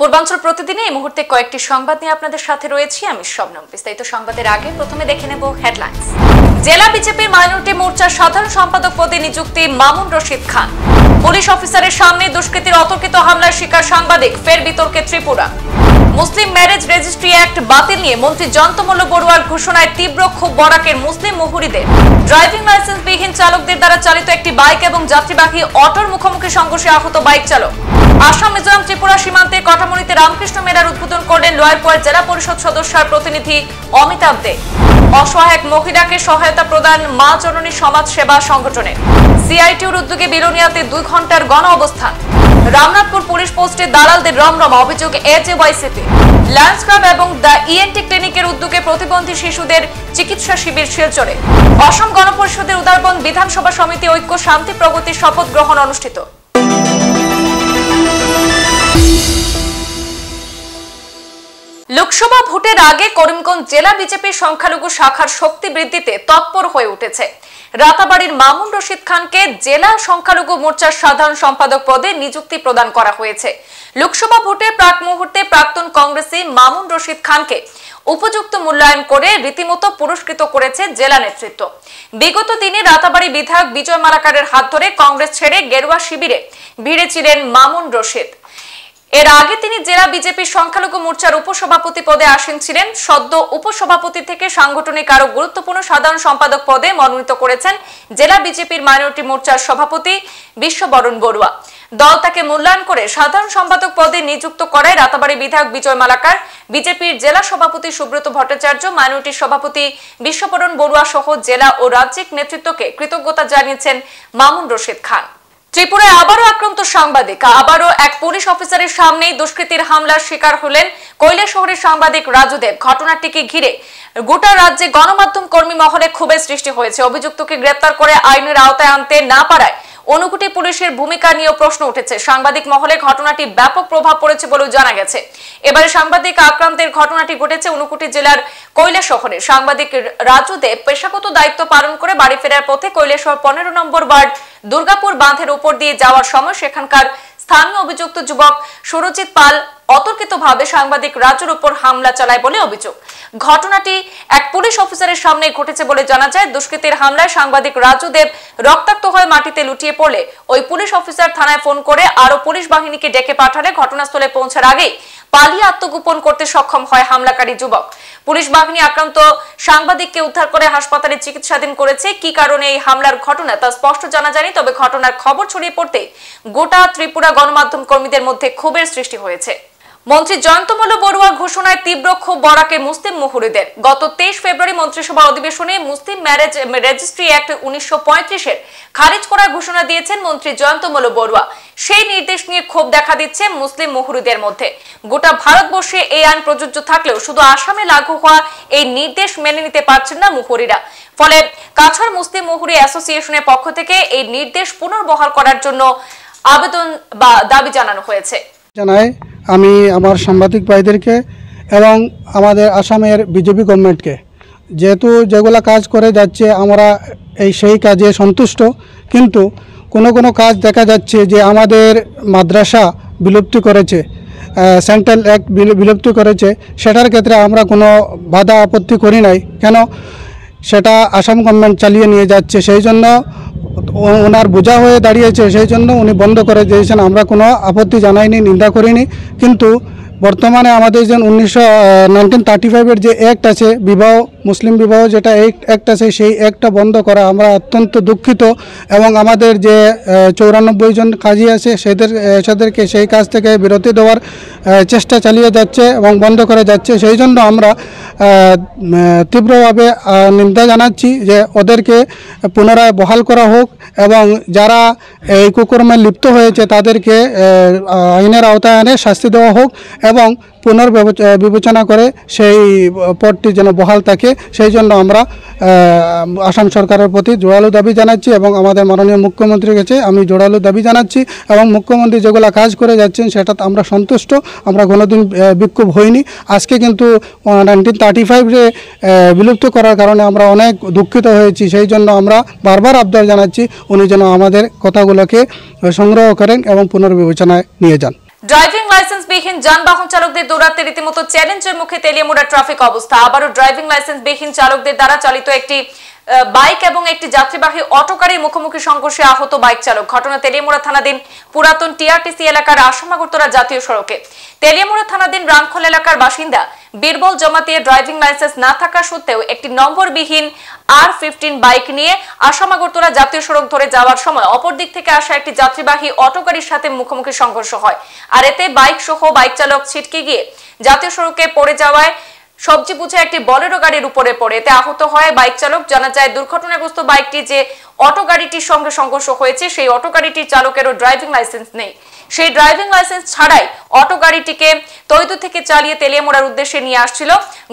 পূর্বাঞ্চল প্রতিদিনে এই মুহূর্তে কয়েকটি সংবাদ নিয়ে আপনাদের সাথে রয়েছি আমি শবনম। বিস্তারিত সংবাদের আগে প্রথমে দেখে নেব হেডলাইন্স। জেলা বিজেপির মাইনরিটি মোর্চার সাধারণ সম্পাদক পদে নিযুক্তি মামুন রশিদ খান। পুলিশ অফিসারের সামনে দুষ্কৃতীর অতর্কিত হামলার শিকার সাংবাদিক, ফের বিতর্কে ত্রিপুরা। মুসলিম ম্যারেজ রেজিস্ট্রি অ্যাক্ট বাতিল নিয়ে মন্ত্রী জয়ন্তমল্ল বড়ুয়ার ঘোষণায় তীব্র ক্ষোভ বরাকের মুসলিম মুহুরিদের। ড্রাইভিং লাইসেন্সবিহীন চালকদের দ্বারা চালিত একটি বাইক এবং যাত্রীবাহী অটোর মুখোমুখি সংঘর্ষে আহত বাইক চালক। আসাম মিজোরাম ত্রিপুরা সীমান্তে কাঠামোনিতে রামকৃষ্ণ মেলার উদ্বোধন করলেন লয়ারপোয়ার জেলা পরিষদ সদস্যের প্রতিনিধি অমিতাভ দে। অসহায় এক মহিলাকে সহায়তা প্রদান মা জননী সমাজ সেবা সংগঠনের। সিআইটিউর উদ্যোগে বিলোনিয়াতে 2 ঘন্টার গণ অবস্থান। রামনাথপুর পুলিশ পোস্টে দালালদের রমরমা, অভিযোগ এজেওয়াইসিতে। লায়ন্স ক্লাব এবং দ্য ইএনটি ক্লিনিকের উদ্যোগে প্রতিবন্ধী শিশুদের চিকিৎসা শিবির শিলচরে। অসম গণপরিষদের উদারবন বিধানসভা সমিতি ঐক্য শান্তি প্রগতি শপথ গ্রহণ অনুষ্ঠিত। লোকসভা ভোটের আগে করিমগঞ্জ জেলা বিজেপির সংখ্যালঘু শাখার শক্তি বৃদ্ধিতে তৎপর হয়ে উঠেছে। রাতাবাড়ির মামুন রশিদ খানকে জেলা সংখ্যালঘু মোর্চার সাধারণ সম্পাদক পদে নিযুক্তি প্রদান করা হয়েছে। লোকসভা ভোটের প্রাক মুহূর্তে প্রাক্তন কংগ্রেসী মামুন রশিদ খানকে উপযুক্ত মূল্যায়ন করে রীতিমতো পুরস্কৃত করেছে জেলা নেতৃত্ব। বিগত দিনে রাতাবাড়ি বিধায়ক বিজয় মালাকারের হাত ধরে কংগ্রেস ছেড়ে গেরুয়া শিবিরে ভিড়েছিলেন মামুন রশিদ। এর আগে তিনি জেলা বিজেপির সংখ্যালঘু মোর্চার উপসভাপতি পদে আসীন ছিলেন। সদ্য উপসভাপতি থেকে সাংগঠনিক আরো গুরুত্বপূর্ণ সাধারণ সম্পাদক পদে মনোনীত করেছেন জেলা বিজেপির মাইনরিটি মোর্চার সভাপতি বিশ্ববরণ বড়ুয়া। দল তাকে মূল্যায়ন করে সাধারণ সম্পাদক পদে নিযুক্ত করায় রাতাবাড়ি বিধায়ক বিজয় মালাকার, বিজেপির জেলা সভাপতি সুব্রত ভট্টাচার্য, মাইনরিটির সভাপতি বিশ্ববরণ বড়ুয়া সহ জেলা ও রাজ্যিক নেতৃত্বকে কৃতজ্ঞতা জানিয়েছেন মামুন রশিদ খান। ত্রিপুরায় আবারও আক্রান্ত সাংবাদিক। আবারও এক পুলিশ অফিসারের সামনেই দুষ্কৃতীর হামলার শিকার হলেন কৈলাসহরের সাংবাদিক রাজু দেব। ঘটনাটিকে ঘিরে গোটা রাজ্যে গণমাধ্যম কর্মী মহলে ক্ষোভের সৃষ্টি হয়েছে। অভিযুক্তকে গ্রেপ্তার করে আইনের আওতায় আনতে না পারায় অনুকুটি পুলিশের ভূমিকা নিয়েও প্রশ্ন উঠেছে। সাংবাদিক মহলে ঘটনাটি ব্যাপক প্রভাব পড়েছে বলেও জানা গেছে। এবারে সাংবাদিক আক্রান্তের ঘটনাটি ঘটেছে অনুকুটি জেলার কৈলাসহরে। সাংবাদিক রাজু দেব পেশাগত দায়িত্ব পালন করে বাড়ি ফেরার পথে কৈলাসহর 15 নম্বর ওয়ার্ড দুর্গাপুর বাঁধের উপর দিয়ে যাওয়ার সময় সেখানকার স্থানীয় অভিযুক্ত যুবক সুরজিৎ পাল অতর্কিতভাবে সাংবাদিক রাজুর উপর হামলা চালায় বলে অভিযোগ। ঘটনাটি এক পুলিশ অফিসারের সামনে ঘটেছে বলে জানা যায়। দুষ্কৃতীর হামলায় সাংবাদিক রাজু দেব রক্তাক্ত হয়ে মাটিতে লুটিয়ে পড়লে ওই পুলিশ অফিসার থানায় ফোন করে আরো পুলিশ বাহিনীকে ডেকে পাঠালে ঘটনাস্থলে পৌঁছার আগেই পালিয়ে আত্মগোপন করতে সক্ষম হয় হামলাকারী যুবক। পুলিশ বাহিনী আক্রান্ত সাংবাদিককে উদ্ধার করে হাসপাতালে চিকিৎসাধীন করেছে। কি কারণে এই হামলার ঘটনা তা স্পষ্ট জানা যায়নি, তবে ঘটনার খবর ছড়িয়ে পড়তে গোটা ত্রিপুরা গণমাধ্যম কর্মীদের মধ্যে ক্ষোভের সৃষ্টি হয়েছে। মন্ত্রী জয়ন্তমল্ল বড়ুয়ার ঘোষণায় তীব্র ক্ষোভ বরাকে মুসলিম মুহুরিদের। গত 23 ফেব্রুয়ারি মন্ত্রিসভা অধিবেশনে মুসলিম ম্যারেজ রেজিস্ট্রি অ্যাক্ট 1935-এর খারিজ করার ঘোষণা দিয়েছেন মন্ত্রী জয়ন্তমল্ল বড়ুয়া। সেই নির্দেশ নিয়ে ক্ষোভ দেখা দিচ্ছে মুসলিম মুহুরিদের মধ্যে। গোটা ভারতবর্ষে এই আইন প্রযোজ্য থাকলেও শুধু আসামে লাগু হওয়া এই নির্দেশ মেনে নিতে পারছেন না মুহুরিরা। ফলে কাছাড় মুসলিম মুহুরি অ্যাসোসিয়েশনের পক্ষ থেকে এই নির্দেশ পুনর্বহাল করার জন্য আবেদন বা দাবি জানানো হয়েছে। জানাই আমি আমার সাংবাদিক ভাইদেরকে এবং আমাদের আসামের বিজেপি গভর্নমেন্টকে, যেহেতু যেগুলো কাজ করে যাচ্ছে আমরা সেই কাজে সন্তুষ্ট, কিন্তু কোনো কাজ দেখা যাচ্ছে যে আমাদের মাদ্রাসা বিলুপ্তি করেছে, সেন্ট্রাল অ্যাক্ট বিলুপ্তি করেছে, সেটার ক্ষেত্রে আমরা কোনো বাধা আপত্তি করি নাই। কেন সেটা আসাম গভর্নমেন্ট চালিয়ে নিয়ে যাচ্ছে, সেই জন্য ওনার বোঝা হয়ে দাঁড়িয়েছে, সেই জন্য উনি বন্ধ করে দিয়েছেন। আমরা কোনো আপত্তি জানাইনি, নিন্দা করিনি। কিন্তু বর্তমানে আমাদের যে 1935-এর যে অ্যাক্ট আছে বিবাহ, মুসলিম বিবাহ যেটা অ্যাক্ট আছে, সেই অ্যাক্টটা বন্ধ করা আমরা অত্যন্ত দুঃখিত। এবং আমাদের যে 94 জন কাজী আছে সেদেরকে সেই কাজ থেকে বিরতি দেওয়ার চেষ্টা চালিয়ে যাচ্ছে এবং বন্ধ করে যাচ্ছে। সেই জন্য আমরা তীব্রভাবে নিন্দা জানাচ্ছি যে ওদেরকে পুনরায় বহাল করা হোক এবং যারা এই কুকর্মে লিপ্ত হয়েছে তাদেরকে আইনের আওতায় এনে শাস্তি দেওয়া হোক এবং পুনর্বিবেচনা করে সেই পদটি যেন বহাল থাকে। সেই জন্য আমরা আসাম সরকারের প্রতি জোরালো দাবি জানাচ্ছি এবং আমাদের মাননীয় মুখ্যমন্ত্রীর কাছে আমি জোরালো দাবি জানাচ্ছি। এবং মুখ্যমন্ত্রী যেগুলো কাজ করে যাচ্ছেন সেটাতে আমরা সন্তুষ্ট, আমরা কোনোদিন বিক্ষোভ হইনি। আজকে কিন্তু 1935-এ বিলুপ্ত করার কারণে আমরা অনেক দুঃখিত হয়েছি। সেই জন্য আমরা বারবার আবদার জানাচ্ছি উনি যেন আমাদের কথাগুলোকে সংগ্রহ করেন এবং পুনর্বিবেচনায় নিয়ে যান। ড্রাইভিং লাইসেন্সবিহীন যানবাহন চালকদের দৌড়াতে রীতিমতো চ্যালেঞ্জের মুখে তেলিয়ামুড়া ট্রাফিক অবস্থা। আবারও ড্রাইভিং লাইসেন্সবিহীন চালকদের দ্বারা চালিত একটি বাইক এবং একটি যাত্রীবাহী অটো গাড়ির মুখোমুখি সংঘর্ষে আহত বাইক চালক। ঘটনা তেলিয়ামুড়া থানাধীন পুরাতন টিআরটিসি এলাকার আসামাগরতলা জাতীয় সড়কে। তেলিয়ামুড়া থানাধীন রামখল এলাকার বাসিন্দা বীরবল জমাতিয়া ড্রাইভিং লাইসেন্স না থাকা সত্ত্বেও একটি নম্বরবিহীন R15 বাইক নিয়ে আসামাগরতলা জাতীয় সড়ক ধরে যাওয়ার সময় অপর দিক থেকে আসা একটি যাত্রীবাহী অটো গাড়ির সাথে মুখোমুখি সংঘর্ষ হয়। আর এতে বাইক সহ বাইক চালক ছিটকে গিয়ে জাতীয় সড়কে পড়ে যাওয়ায় সবজি বুঝে একটি বলেরো গাড়ির উপরে পড়ে এতে আহত হয় বাইক চালক। জানা যায় দুর্ঘটনাগ্রস্ত বাইকটি যে অটো গাড়িটির সঙ্গে সংঘর্ষ হয়েছে সেই অটো গাড়িটির চালকেরও ড্রাইভিং লাইসেন্স নেই। সেই ড্রাইভিং লাইসেন্স ছাড়াই অটো গাড়িটিকে তৈদু থেকে চালিয়ে তেলিয়ামুড়ার উদ্দেশ্যে নিয়ে আসছিল।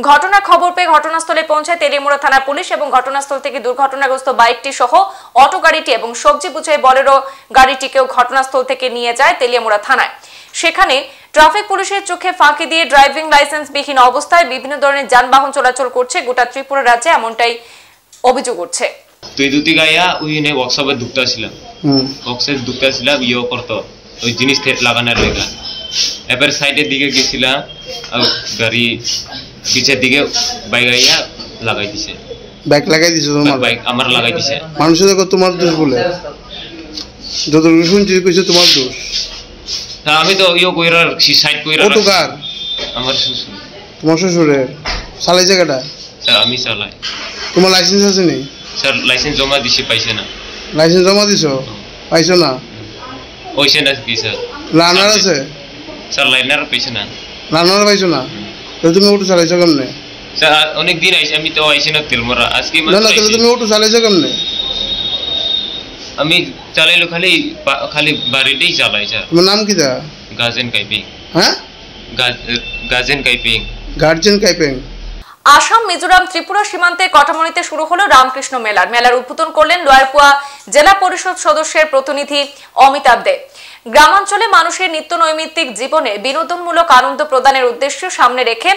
ঘটনার খবর পেয়ে ঘটনাস্থলে পৌঁছায় তেলিয়ামুড়া থানা পুলিশ এবং ঘটনাস্থল থেকে দুর্ঘটনাগ্রস্ত বাইকটি সহ অটো গাড়িটি এবং সবজি বুঝে বলেরো গাড়িটিকেও ঘটনাস্থল থেকে নিয়ে যায় তেলিয়ামুড়া থানায়। সেখানে ট্রাফিক পুলিশের চোখে ফাঁকি দিয়ে ড্রাইভিং লাইসেন্সবিহীন অবস্থায় বিভিন্ন ধরনের যানবাহন চলাচল করছে গোটা ত্রিপুরা রাজ্যে, এমনটাই অভিযোগ উঠছে। তুই দুটি গাইয়া ওইনে ওয়ার্কশপে ঢুকতেছিলাম ওয়ার্কশপে ঢুকতেছিলাম ইয়ে করতো ওই জিনিস লাগানোর লেগা। এবার সাইডের দিকে গেছিলাম গাড়ি পিছের দিকে বাইক গাইয়া লাগাই দিছে। বাইক লাগাই দিছে তোমার? বাইক আমার লাগাই দিছে। মানুষে দেখো তোমার দোষ বলে, যতটুকু শুনছি কইছে তোমার দোষ। আমি তো ইয়ে কইরার সাইড কইরা। অটো কার? আমার শ্বশুর। তোমার শ্বশুরের? চালাই জায়গাটা? স্যার আমি চালাই। তোমার লাইসেন্স আছে নি? স্যার লাইসেন্স জমা দিছি, পাইছে না। লাইসেন্স জমা দিছো? পাইছো না? ওইছে না কি স্যার? লার্নার আছে? স্যার লার্নার পাইছে না। লার্নার পাইছো না? তাহলে তুমি অটো চালাইছো কেমনে? স্যার অনেক দিন আইছি, আমি তো আইছি না তেলমরা আজকে। না না, তাহলে তুমি অটো চালাইছো কেমনে? আমি চালাইলো খালি খালি বাড়িতেই চালাই স্যার। তোমার নাম কি দা? গাজেন কাইপিং। হ্যাঁ, গাজেন কাইপিং। গার্জেন কাইপিং। আসাম, মিজোরাম, ত্রিপুরা সীমান্তে কটামনিতে শুরু হলো রামকৃষ্ণ মেলার উদ্বোধন করলেন লয়ারপুয়া জেলা পরিষদ সদস্যের প্রতিনিধি অমিতাভ দে। গ্রামাঞ্চলে মানুষের নিত্য নৈমিত্তিক জীবনে বিনোদনমূলক আনন্দ প্রদানের উদ্দেশ্য সামনে রেখে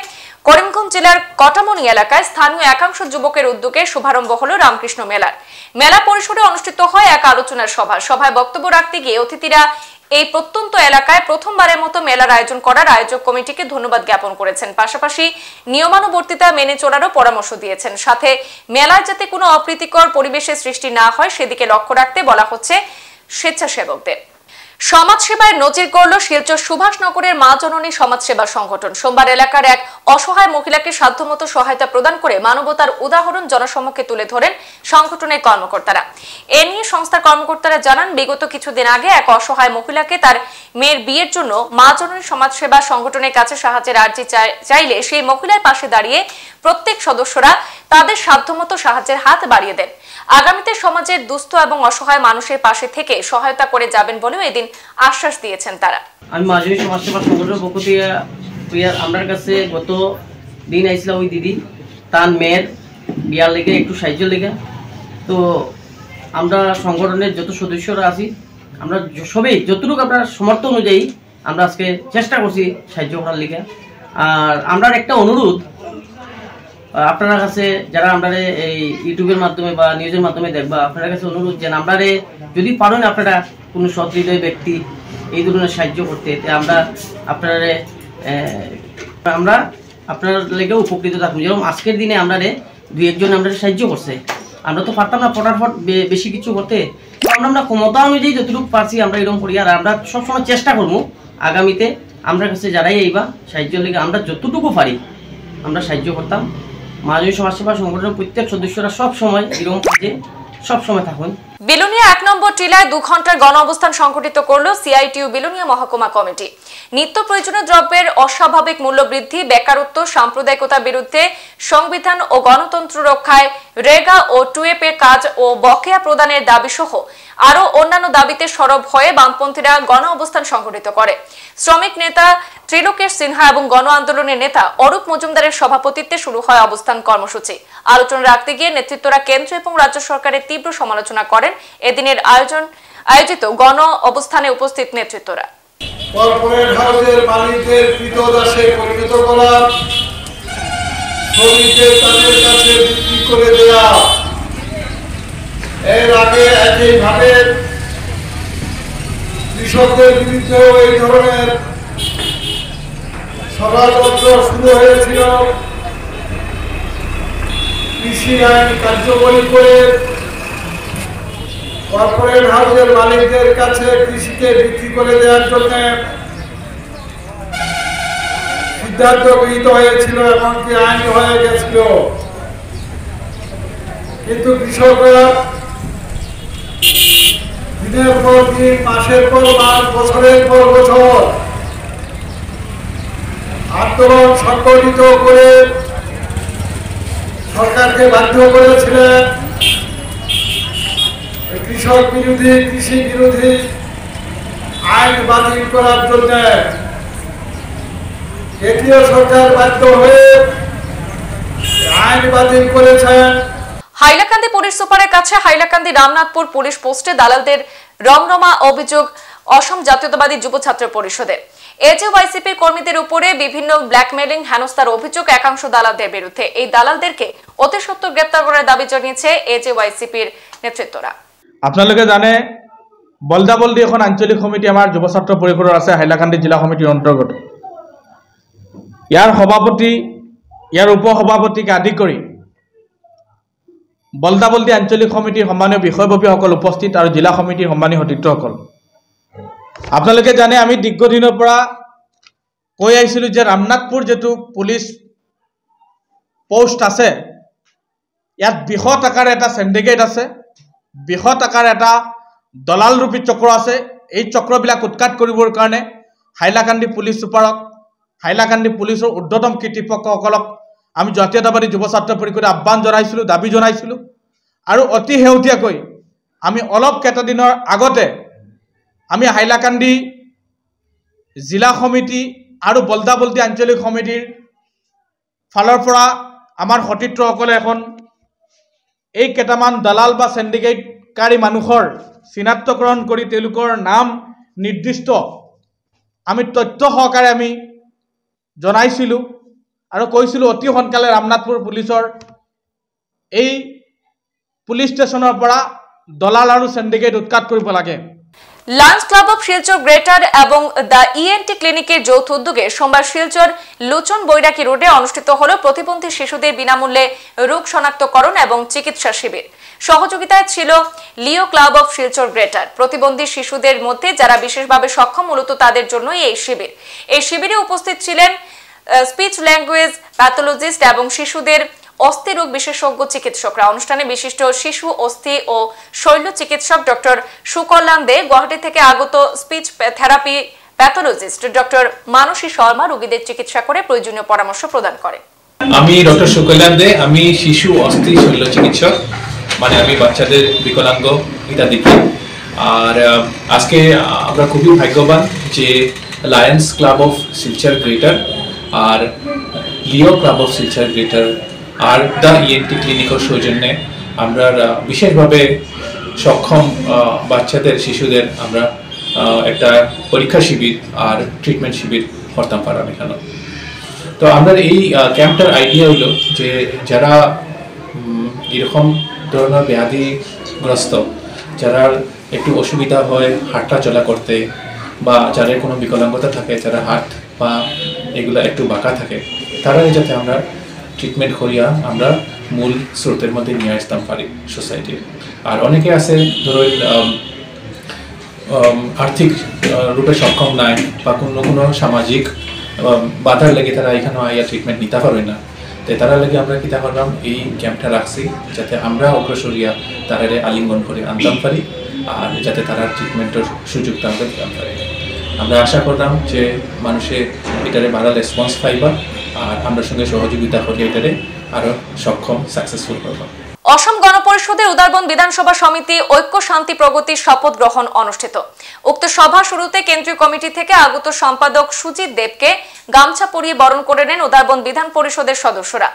করিমগঞ্জ জেলার কটামনি এলাকায় স্থানীয় একাংশ যুবকের উদ্যোগে শুভারম্ভ হলো রামকৃষ্ণ মেলা পরিসরে অনুষ্ঠিত হয় এক আলোচনার সভায় বক্তব্য রাখতে গিয়ে অতিথিরা এই প্রত্যন্ত এলাকায় প্রথমবারের মতো মেলার আয়োজন করার আয়োজক কমিটিকে ধন্যবাদ জ্ঞাপন করেছেন। পাশাপাশি নিয়মানুবর্তিতা মেনে চলারও পরামর্শ দিয়েছেন। সাথে মেলায় যাতে কোনো অপ্রীতিকর পরিবেশের সৃষ্টি না হয় সেদিকে লক্ষ্য রাখতে বলা হচ্ছে স্বেচ্ছাসেবকদের। সমাজসেবায় নজির গড়ল শিলচর সুভাষনগরের মা জননী সমাজসেবা সংগঠন। সোমবার এলাকার এক অসহায় মহিলাকে সাধ্যমতো সহায়তা প্রদান করে মানবতার উদাহরণ জনসম্মুখে তুলে ধরেন সংগঠনের কর্মকর্তারা। এ নিয়ে সংস্থার কর্মকর্তারা জানান, বিগত কিছুদিন আগে এক অসহায় মহিলাকে তার মেয়ের বিয়ের জন্য মা জননী সমাজসেবা সংগঠনের কাছে সাহায্যের আর্জি চাইলে সেই মহিলার পাশে দাঁড়িয়ে প্রত্যেক সদস্যরা তাদের সাধ্যমতো সাহায্যের হাত বাড়িয়ে দেন। আগামীতে সমাজের দুস্থ এবং অসহায় মানুষের পাশে থেকে সহায়তা করে যাবেন বলেও এদিন আশ্বাস দিয়েছেন তারা। আমি মাঝে সমাজসেবা সংগঠনের পক্ষ থেকে আমার কাছে গত দিন আইছিল ওই দিদি তার মেয়ের বিয়ার লেগে একটু সাহায্য লেগে। তো আমরা সংগঠনের যত সদস্যরা আছি আমরা সবাই যতটুকু আপনার সমর্থ অনুযায়ী আমরা আজকে চেষ্টা করছি সাহায্য করার লেগে। আর আমরা একটা অনুরোধ আপনার কাছে, যারা আমরা এই ইউটিউবের মাধ্যমে বা নিউজের মাধ্যমে দেখবা, আপনার কাছে অনুরোধ যে আমরা যদি পারেন আপনারা কোনো সহৃদয় ব্যক্তি এই ধরনের সাহায্য করতে, আমরা আপনার লেগে উপকৃত থাকবো। যেরকম আজকের দিনে আমরা দুই একজন আমরা সাহায্য করছে, আমরা তো পারতাম না ফটাফট বেশি কিছু করতে। আমরা ক্ষমতা অনুযায়ী যতটুকু পারছি আমরা এরকম করি। আর আমরা সবসময় চেষ্টা করবো আগামীতে আমরা কাছে যারাই এইবা সাহায্য লেগে আমরা যতটুকু পারি আমরা সাহায্য করতাম। মাননীয় সমাজসেবা সংগঠনের প্রত্যেক সদস্যরা সব সময় এরকম কাজে সব সময় থাকুন। বিলোনিয়া ১ নম্বর টিলায় ২ ঘন্টার গণ অবস্থান সংগঠিত করল সিআইটিইউ বিলোনিয়া মহকুমা কমিটি। নিত্য প্রয়োজনীয় দ্রব্যের অস্বাভাবিক মূল্য বৃদ্ধি, বেকারত্ব, সাম্প্রদায়িকতার বিরুদ্ধে সংবিধান ও গণতন্ত্র রক্ষায় রেগা ও টুয়েপের কাজ ও বকেয়া প্রদানের দাবি সহ আরো অন্যান্য দাবিতে সরব হয়ে বামপন্থীরা গণ অবস্থান সংগঠিত করে। শ্রমিক নেতা ত্রিলোকেশ সিনহা এবং গণ আন্দোলনের নেতা অরূপ মজুমদারের সভাপতিত্বে শুরু হয় অবস্থান কর্মসূচি। আলোচনা রাখতে গিয়ে নেতৃত্বরা কেন্দ্র এবং রাজ্য সরকারের তীব্র সমালোচনা করেন এদিনের আয়োজিত গণ অবস্থানে উপস্থিত নেতৃত্বরা। কর্পোরেট হাউসের মালিকদের কৃতদাসে পরিণত করা, শ্রমিকদের তাদের কাছে বিক্রি করে দেওয়া, এর আগে একইভাবে কৃষকদের বিরুদ্ধেও এই ধরনের ষড়যন্ত্র শুরু হয়েছিল কৃষি আইন কার্যকরী করে কর্পোরেট হাউসের মালিকদের কাছে কৃষিকে বিক্রি করে দেওয়ার জন্য সিদ্ধান্ত গৃহীত হয়েছিল, এমনকি আইন হয়ে গেছিল। কিন্তু কৃষকরা দিনের পর দিন, মাসের পর মাস, বছরের পর বছর আন্দোলন সংগঠিত করে সরকারকে বাধ্য করেছিলেন কৃষক বিরোধী, কৃষি বিরোধী আইন বাতিল করার জন্য। কেন্দ্রীয় সরকার বাধ্য হয়ে আইন বাতিল করেছেন। হাইলাকান্দি পুলিশ সুপারের কাছে হাইলাকান্দি রামনাথপুর পুলিশ পোস্টে দালালদের রমরমা অভিযোগ অসম জাতীয়তাবাদী যুব ছাত্র পরিষদের। এজেওয়াইসিপির কর্মীদের উপরে বিভিন্ন ব্ল্যাকমেলিং, হেনস্থার অভিযোগ একাংশ দালালদের বিরুদ্ধে। এই দালালদেরকে অতি সত্বর গ্রেপ্তার করার দাবি জানিয়েছে এজেওয়াইসিপির নেতৃত্বরা। আপোনালোকে জানে বলদাবলদি এখন আঞ্চলিক সমিতি আমাৰ যুৱ ছাত্ৰ পৰিষদৰ আছে হাইলাকান্দি জিলা সমিতিৰ অন্তৰ্গত। ইয়াৰ সভাপতি, ইয়াৰ উপসভাপতিকে আদি কৰি বলদাবলদি আঞ্চলিক সমিতিৰ সম্মানীয় বিষয়ববীসকল উপস্থিত আৰু জিলা সমিতিৰ সম্মানীয় সতীৰ্থসকল, আপোনালোকে জানে আমি দীৰ্ঘদিনৰ পৰা কৈ আহিছিলোঁ যে ৰামনাথপুৰ যেটো পুলিচ পোষ্ট আছে, ইয়াত বৃহৎ আকাৰে এটা সিন্ডিকেট আছে, বৃহৎ আকাৰে এটা দলালৰূপী চক্ৰ আছে। এই চক্ৰবিলাক উৎখাত কৰিবৰ কাৰণে হাইলাকান্দি পুলিচ সুপাৰক, হাইলাকান্দি পুলিচৰ ঊৰ্ধ্বতম কৰ্তৃপক্ষসকলক আমি জাতীয়তাবাদী যুৱ ছাত্ৰ পৰিষদে আহ্বান জনাইছিলোঁ, দাবী জনাইছিলোঁ। আৰু অতি শেহতীয়াকৈ আমি অলপ কেইটাদিনৰ আগতে আমি হাইলাকান্দি জিলা সমিতি আৰু বলদাবলদি আঞ্চলিক সমিতিৰ ফালৰ পৰা আমাৰ সতীৰ্থসকলে এখন এই কেইটামান দালাল বা সিন্ডিকেটকাৰী মানুহৰ চিনাক্তকৰণ কৰি তেওঁলোকৰ নাম নিৰ্দিষ্ট আমি তথ্য সহকাৰে আমি জনাইছিলোঁ আৰু কৈছিলোঁ অতি সোনকালে ৰামনাথপুৰ পুলিচৰ এই পুলিচ ষ্টেচনৰ পৰা দলাল আৰু সিন্ডিকেট উৎখাত কৰিব লাগে। Lions Club of Silchar greater এবং দ্য ইএনটি ক্লিনিকের যৌথ উদ্যোগে সোমবার শিলচর লোচন বৈরাগী রোডে অনুষ্ঠিত হল প্রতিবন্ধী শিশুদের বিনামূল্যে রোগ শনাক্তকরণ এবং চিকিৎসা শিবির। সহযোগিতায় ছিল লিও ক্লাব অফ শিলচর গ্রেটার। প্রতিবন্ধী শিশুদের মধ্যে যারা বিশেষভাবে সক্ষম, মূলত তাদের জন্যই এই শিবির। এই শিবিরে উপস্থিত ছিলেন স্পিচ ল্যাঙ্গুয়েজ প্যাথোলজিস্ট এবং শিশুদের অস্থি রোগ বিশেষজ্ঞ চিকিৎসকরা। অনুষ্ঠানে বিশিষ্ট শিশু, অস্থি ও শৈল্য চিকিৎসক ডক্টর সুকল্যাণ দে, গুয়াহাটি থেকে আগত স্পিচ থেরাপি প্যাথোলজিস্ট ডক্টর মানসী শর্মা রোগীদের চিকিৎসা করে প্রয়োজনীয় পরামর্শ প্রদান করে। আমি ডক্টর সুকল্যাণ দে, আমি শিশু, অস্থি, শৈল্য চিকিৎসক, মানে আমি বাচ্চাদের বিকলাঙ্গ এটা দেখি। আর আজকে আমরা খুবই ভাগ্যবান যে Lions Club of Silchar Greater আর Leo Club of Silchar Greater আর দ্য ইএনটি ক্লিনিকের সৌজন্যে আমরা বিশেষভাবে সক্ষম বাচ্চাদের, শিশুদের আমরা একটা পরীক্ষা শিবির আর ট্রিটমেন্ট শিবির করতাম পারাম এখানে। তো আমরা এই ক্যাম্পটার আইডিয়া হলো যে যারা এরকম ধরনের ব্যাধিগ্রস্ত, যারা একটু অসুবিধা হয় হাঁটা চলা করতে, বা যাদের কোনো বিকলাঙ্গতা থাকে, যারা হাত পা এগুলো একটু বাঁকা থাকে, তারা যাতে আমরা ট্রিটমেন্ট করিয়া আমরা মূল স্রোতের মধ্যে নিয়ে আসতাম পারি সোসাইটির। আর অনেকে আছে ধরুন আর্থিক রূপে সক্ষম নাই বা কোনো সামাজিক বাধার লেগে তারা এখানে আইয়া ট্রিটমেন্ট নিতে পারবে না। তাই তারা লেগে আমরা কিতা করলাম, এই ক্যাম্পটা রাখছি যাতে আমরা অগ্রসরিয়া তারা আলিঙ্গন করে আনতাম পারি আর যাতে তারা ট্রিটমেন্টের সুযোগটা আমরা দিতাম পারি। আমরা আশা করলাম যে মানুষের এটারে ভালো রেসপন্স পাইবা আর আমরা সঙ্গে সহযোগিতা করি এটারে আরো সক্ষম সাকসেসফুল করব। অসম গণপরিষদের উদারবন বিধানসভা সমিতি ঐক্য শান্তি প্রগতির শপথ গ্রহণ অনুষ্ঠিত। উক্ত সভা শুরুতে কেন্দ্রীয় কমিটি থেকে আগত সম্পাদক সুজিত দেবকে গামছা পরিয়ে বরণ করে নেন উদারবন বিধান পরিষদের সদস্যরা।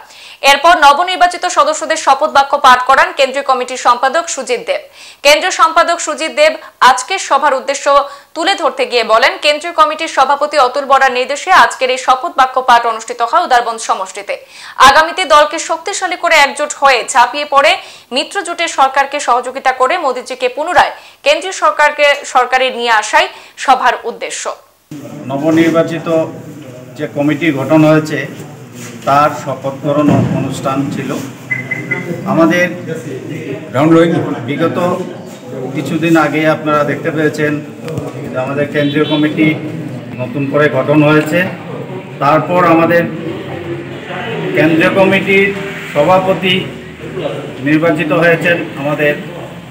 এরপর নবনির্বাচিত সদস্যদের শপথ বাক্য পাঠ করান কেন্দ্রীয় কমিটির সম্পাদক সুজিত দেব। কেন্দ্রীয় সম্পাদক সুজিত দেব আজকের সভার উদ্দেশ্য তুলে ধরতে গিয়ে বলেন, কেন্দ্রীয় কমিটির সভাপতি অতুল বরার নির্দেশে আজকের এই শপথ বাক্য পাঠ অনুষ্ঠিত হয় উদারবন সমষ্টিতে। আগামীতে দলকে শক্তিশালী করে একজোট হয়ে ঝাঁপিয়ে পড়ে মিত্রজোটের সরকারকে সহযোগিতা করে মোদীজিকে পুনরায় কেন্দ্রীয় সরকারে নিয়ে আসাই সভার উদ্দেশ্য। নবনির্বাচিত যে কমিটি গঠন হয়েছে তার শপথ গ্রহণ অনুষ্ঠান ছিল। আমাদের বিগত কিছুদিন আগে আপনারা দেখতে পেয়েছেন যে আমাদের কেন্দ্রীয় কমিটি নতুন করে গঠন হয়েছে। তারপর আমাদের কেন্দ্রীয় কমিটির সভাপতি নির্বাচিত হয়েছেন আমাদের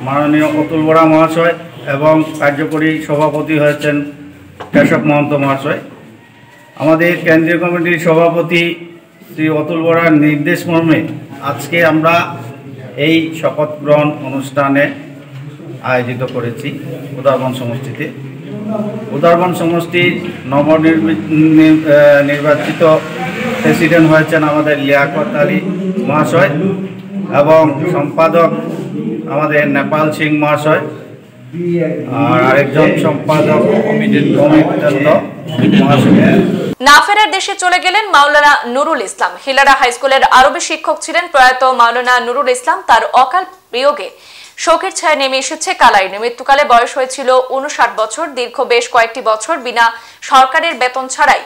মাননীয় অতুল বরা মহাশয় এবং কার্যকরী সভাপতি হয়েছেন কেশব মহন্ত মহাশয়। আমাদের কেন্দ্রীয় কমিটির সভাপতি শ্রী অতুল বরার নির্দেশ মর্মে আজকে আমরা এই শপথ গ্রহণ অনুষ্ঠানে আয়োজিত করেছি উদারবন সমষ্টিতে। উদারবন সমষ্টির নবনির্বাচিত প্রেসিডেন্ট হয়েছেন আমাদের লিয়াকত আলী মহাশয় এবং সম্পাদক আমাদের নেপাল সিং মহাশয়, আর আরেকজন সম্পাদক না ফেরার দেশে চলে গেলেন মাওলানা নুরুল ইসলাম। হিলারা হাই স্কুলের আরবি শিক্ষক ছিলেন প্রয়াত মাওলানা নুরুল ইসলাম। তার অকাল বিয়োগে শোকের ছায়া নেমে এসেছে কালাইনে। মৃত্যুকালে বয়স হয়েছিল 59 বছর। দীর্ঘ বেশ কয়েকটি বছর বিনা সরকারের বেতন ছাড়াই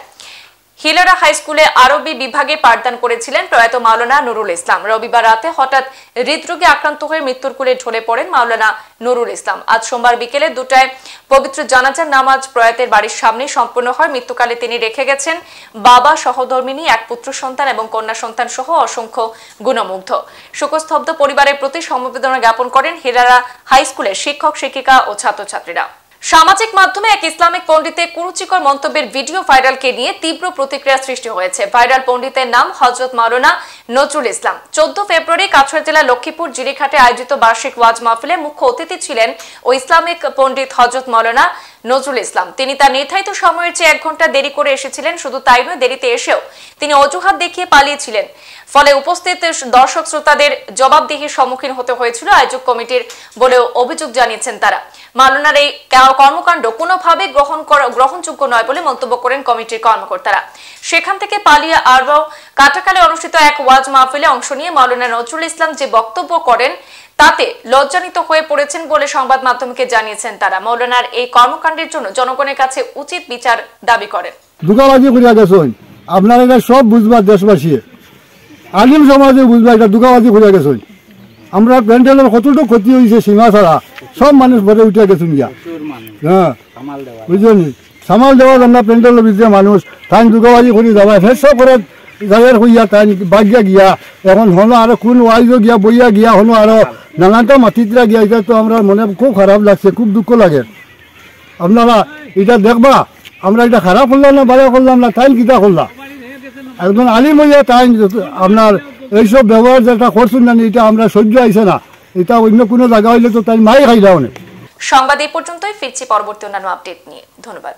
হিলারা হাই স্কুলে আরবি বিভাগে পাঠদান করেছিলেন প্রয়াত মাওলানা নুরুল ইসলাম। রবিবার রাতে হঠাৎ হৃদরোগে আক্রান্ত হয়ে মৃত্যুর কোলে ঢলে পড়েন মাওলানা নুরুল ইসলাম। আজ সোমবার বিকেলে 2টায় পবিত্র জানাজার নামাজ প্রয়াতের বাড়ির সামনে সম্পন্ন হয়। মৃত্যুকালে তিনি রেখে গেছেন বাবা, সহধর্মিনী, এক পুত্র সন্তান এবং কন্যা সন্তান সহ অসংখ্য গুণমুগ্ধ শোকস্তব্ধ পরিবারের প্রতি সমবেদনা জ্ঞাপন করেন হিলারা হাই স্কুলের শিক্ষক, শিক্ষিকা ও ছাত্রছাত্রীরা। সামাজিক মাধ্যমে এক ইসলামিক পণ্ডিতের কুরুচিকর মন্তব্যের ভিডিও ভাইরালকে নিয়ে তীব্র প্রতিক্রিয়া সৃষ্টি হয়েছে। ভাইরাল পণ্ডিতের নাম হযরত মাওলানা নজরুল ইসলাম। 14 ফেব্রুয়ারি কাছাড় জেলা লক্ষ্মীপুর জিরিঘাটে আয়োজিত বার্ষিক ওয়াজ মাহফিলে মুখ্য অতিথি ছিলেন ও ইসলামিক পণ্ডিত হযরত মাওলানা নজরুল ইসলাম। তিনি তার নির্ধারিত সময়ের চেয়ে 1 ঘন্টা দেরি করে এসেছিলেন। শুধু তাই নয়, দেরিতে এসেও তিনি অজুহাত দেখিয়ে পালিয়েছিলেন। ফলে উপস্থিত দর্শক শ্রোতাদের জবাবদিহির সম্মুখীন হতে হয়েছিল আয়োজক কমিটির বলেও অভিযোগ জানিয়েছেন তারা। মাওলানার এই কর্মকাণ্ড কোনোভাবে গ্রহণযোগ্য নয় বলে মন্তব্য করেন কমিটির কর্মকর্তারা। সেখান থেকে পালিয়ে আরও কাটাকালে অনুষ্ঠিত এক ওয়াজ মাহফিলে অংশ নিয়ে মাওলানা নজরুল ইসলাম যে বক্তব্য করেন তাতে লজ্জান্বিত হয়ে পড়েছেন বলে সংবাদ মাধ্যমকে জানিয়েছেন তারা। মাওলানার এই কর্মকাণ্ডের জন্য জনগণের কাছে উচিত বিচার দাবি করেন। দুঃখাবাজি করিয়া গেছেন, আপনারা এটা সব বুঝবার দেশবাসী, আলিম সমাজে বুঝবা এটা দুঃখাবাজি করিয়া গেছেন। আমরা প্যান্ডেলের কতটুকু ক্ষতি হয়েছে সীমা ছাড়া সব মানুষ ভরে উঠে গেছেন গিয়া। হ্যাঁ বুঝলি, সামাল দেওয়া আমরা প্যান্ডেলের ভিতরে মানুষ তাই দুঃখাবাজি করে যাওয়া হেস করে জায়গার হইয়া তাই বাগিয়া গিয়া এখন হলো আরো কোন ওয়াইজও গিয়া বইয়া গিয়া হলো আরো নানানটা মাতিতরা গিয়া। এটা তো আমরা মনে খুব খারাপ লাগছে, খুব দুঃখ লাগে। আপনারা এটা দেখবা, আমরা এটা খারাপ করলাম না ভালো করলাম না, তাই কিতা করলাম একজন আলিম হইয়া তাই আপনার এইসব ব্যবহার যেটা করছেন না এটা আমরা সহ্য আইছে না। এটা অন্য কোনো জায়গা হইলে তো তাই মাই খাই যাও না। সংবাদ এই পর্যন্তই, ফিরছি পরবর্তী অন্যান্য আপডেট নিয়ে। ধন্যবাদ।